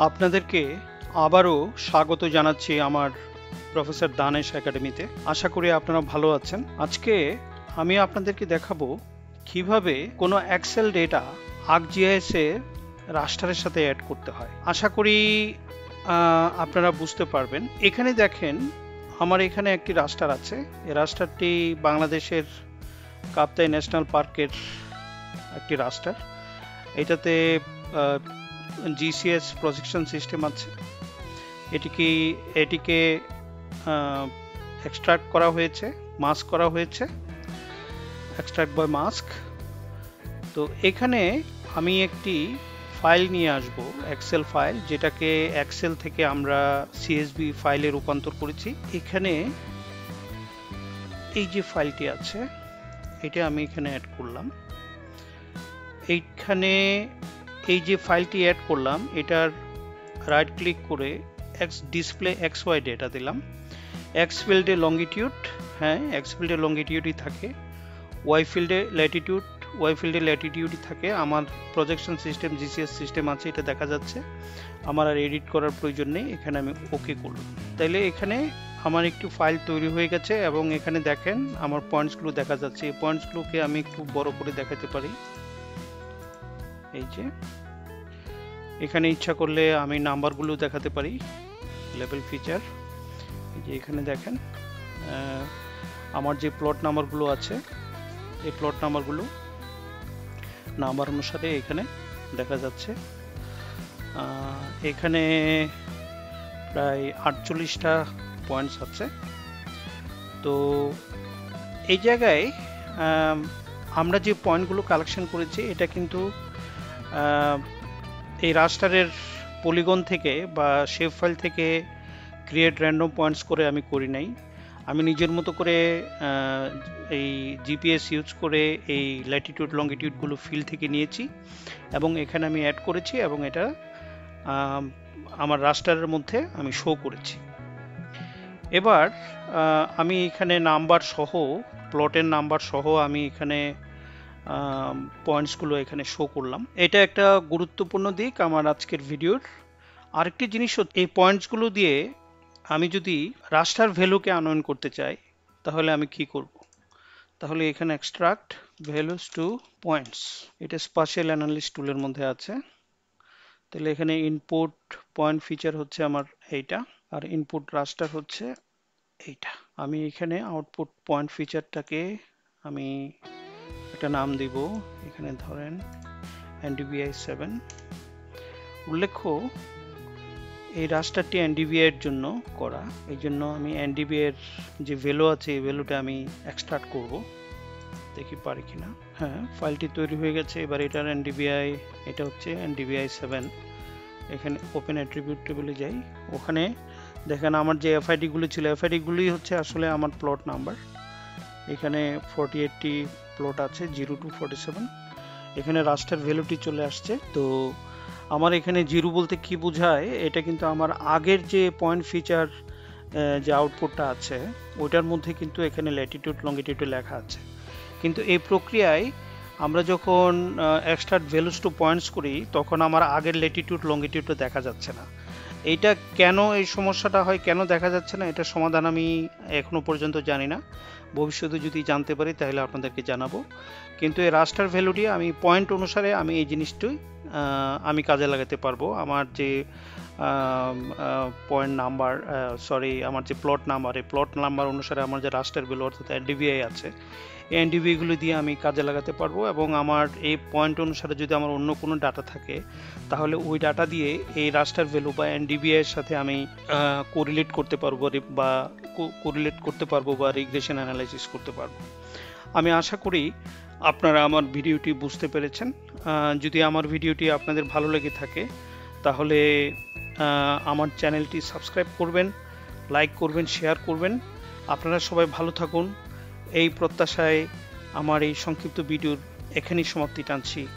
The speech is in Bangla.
আপনাদেরকে আবারও স্বাগত জানাচ্ছি আমার প্রফেসর দানেশ একাডেমিতে। আশা করি আপনারা ভালো আছেন। আজকে আমি আপনাদেরকে দেখাবো কিভাবে কোনো এক্সেল ডেটা ArcGIS এ রাস্টারের সাথে অ্যাড করতে হয়। আশা করি আপনারা বুঝতে পারবেন। এখানে দেখেন আমার এখানে একটি রাস্টার আছে। এই রাস্টারটি বাংলাদেশের কাপ্তাই ন্যাশনাল পার্কের একটি রাস্টার। এটাতে GCS প্রজেকশন সিস্টেম আছে। এটিকে এক্সট্রাক্ট করা হয়েছে, মাস্ক করা হয়েছে, এক্সট্রাক্ট বাই মাস্ক। তো এখানে আমি একটি ফাইল নিয়ে আসব, এক্সেল ফাইল, যেটাকে এক্সেল থেকে আমরা CSV ফাইলে রূপান্তর করেছি। এখানে এই যে ফাইলটি আছে, এটা আমি এখানে অ্যাড করলাম। এইখানে এই যে ফাইলটি অ্যাড করলাম, এটার রাইট ক্লিক করে ডিসপ্লে XY ডেটা দিলাম। এক্স ফিল্ডে লঙ্গিটিউড, হ্যাঁ এক্স ফিল্ডে লঙ্গিটিউডই থাকে। ওয়াই ফিল্ডে ল্যাটিটিউডই থাকে। আমার প্রজেকশন সিস্টেম GCS সিস্টেম আছে, এটা দেখা যাচ্ছে। আমার আর এডিট করার প্রয়োজন নেই, এখানে আমি ওকে করলাম। তাইলে এখানে আমার একটু ফাইল তৈরি হয়ে গেছে এবং এখানে দেখেন আমার পয়েন্টসগুলো দেখা যাচ্ছে। এই পয়েন্টসগুলোকে আমি একটু বড় করে দেখাতে পারি। এই যে এখানে ইচ্ছা করলে আমি নাম্বারগুলো দেখাতে পারি, লেভেল ফিচার। এই যে এখানে দেখেন আমার যে প্লট নাম্বারগুলো আছে, এই প্লট নাম্বারগুলো নাম্বার অনুসারে এখানে দেখা যাচ্ছে। এখানে প্রায় 48টা পয়েন্টস আছে। তো এই জায়গায় আমরা যে পয়েন্টগুলো কালেকশন করেছি, এটা কিন্তু এই রাস্টারের পলিগন থেকে বা শেপ ফাইল থেকে ক্রিয়েট র্যান্ডম পয়েন্টস করে আমি করি নাই। আমি নিজের মতো করে এই GPS ইউজ করে এই ল্যাটিটিউড লঙ্গিটিউডগুলো ফিল থেকে নিয়েছি এবং এখানে আমি অ্যাড করেছি এবং এটা আমার রাস্টারের মধ্যে আমি শো করেছি। এবার আমি এখানে নাম্বার সহ, প্লটের নাম্বার সহ আমি এখানে পয়েন্টসগুলো এখানে শো করলাম। এটা একটা গুরুত্বপূর্ণ দিক আমার আজকের ভিডিওর। আরেকটি জিনিস হচ্ছে, এই পয়েন্টসগুলো দিয়ে আমি যদি রাস্টার ভ্যালুকে আনয়ন করতে চাই, তাহলে আমি কি করব? তাহলে এখানে এক্সট্রাক্ট ভ্যালুস টু পয়েন্টস, এটা স্পাশিয়াল অ্যানালিস্ট টুলের মধ্যে আছে। তাহলে এখানে ইনপুট পয়েন্ট ফিচার হচ্ছে আমার এইটা, আর ইনপুট রাস্টার হচ্ছে এইটা। আমি এখানে আউটপুট পয়েন্ট ফিচারটাকে আমি একটা নাম দিব, এখানে ধরেন NDVI 7। উল্লেখ্য এই রাস্টারটি NDVI এর জন্য করা, এই জন্য আমি NDVI এর যে ভ্যালু আছে এই ভ্যালুটা আমি এক্সট্রাক্ট করব, দেখি পারি কিনা। হ্যাঁ, ফাইলটি তৈরি হয়ে গেছে। এবার এটার NDVI, এটা হচ্ছে NDVI 7। এখানে ওপেন অ্যাট্রিবিউট টেবিলে যাই, ওখানে দেখেন আমার যে FID গুলি ছিল, FID গুলি হচ্ছে আসলে আমার প্লট নাম্বার। এখানে 48টি প্লট আছে, 0 to 47। এখানে রাস্টার ভ্যালুটি চলে আসছে। তো আমার এখানে 0 বলতে কি বোঝায়, এটা কিন্তু আমার আগের যে পয়েন্ট ফিচার যে আউটপুটটা আছে ওইটার মধ্যে কিন্তু এখানে ল্যাটিটিউড লঙ্গিটিউড লেখা আছে। কিন্তু এই প্রক্রিয়ায় আমরা যখন এক্সট্রাক্ট ভ্যালুস টু পয়েন্টস করি, তখন আমার আগের ল্যাটিটিউড লঙ্গিটিউডটা দেখা যাচ্ছে না। এইটা কেন এই সমস্যাটা হয়, কেন দেখা যাচ্ছে না, এটার সমাধান আমি এখনো পর্যন্ত জানি না। ভবিষ্যতে যদি জানতে পারি তাহলে আপনাদেরকে জানাবো। কিন্তু এই রাস্টার ভ্যালুটি আমি পয়েন্ট অনুসারে আমি এই জিনিসটি আমি কাজে লাগাতে পারবো। আমার যে পয়েন্ট নাম্বার, আমার যে প্লট নাম্বার, এই প্লট নাম্বার অনুসারে আমার যে রাস্টার ভ্যালু অর্থাৎ NDVI আছে, এই NDVI গুলো দিয়ে আমি কাজে লাগাতে পারবো। এবং আমার এই পয়েন্ট অনুসারে যদি আমার অন্য কোনো ডাটা থাকে, তাহলে ওই ডাটা দিয়ে এই রাস্টার ভ্যালু বা NDVI এর সাথে আমি কোরিলেট করতে পারবো বা রিগ্রেশন অ্যানালাইসিস করতে পারবো। আমি আশা করি আপনারা আমার ভিডিওটি বুঝতে পেরেছেন। যদি আমার ভিডিওটি আপনাদের ভালো লেগে থাকে, তাহলে আমার চ্যানেলটি সাবস্ক্রাইব করবেন, লাইক করবেন, শেয়ার করবেন। আপনারা সবাই ভালো থাকুন, এই প্রত্যাশায় আমার এই সংক্ষিপ্ত ভিডিওর এখানেই সমাপ্তি টানছি।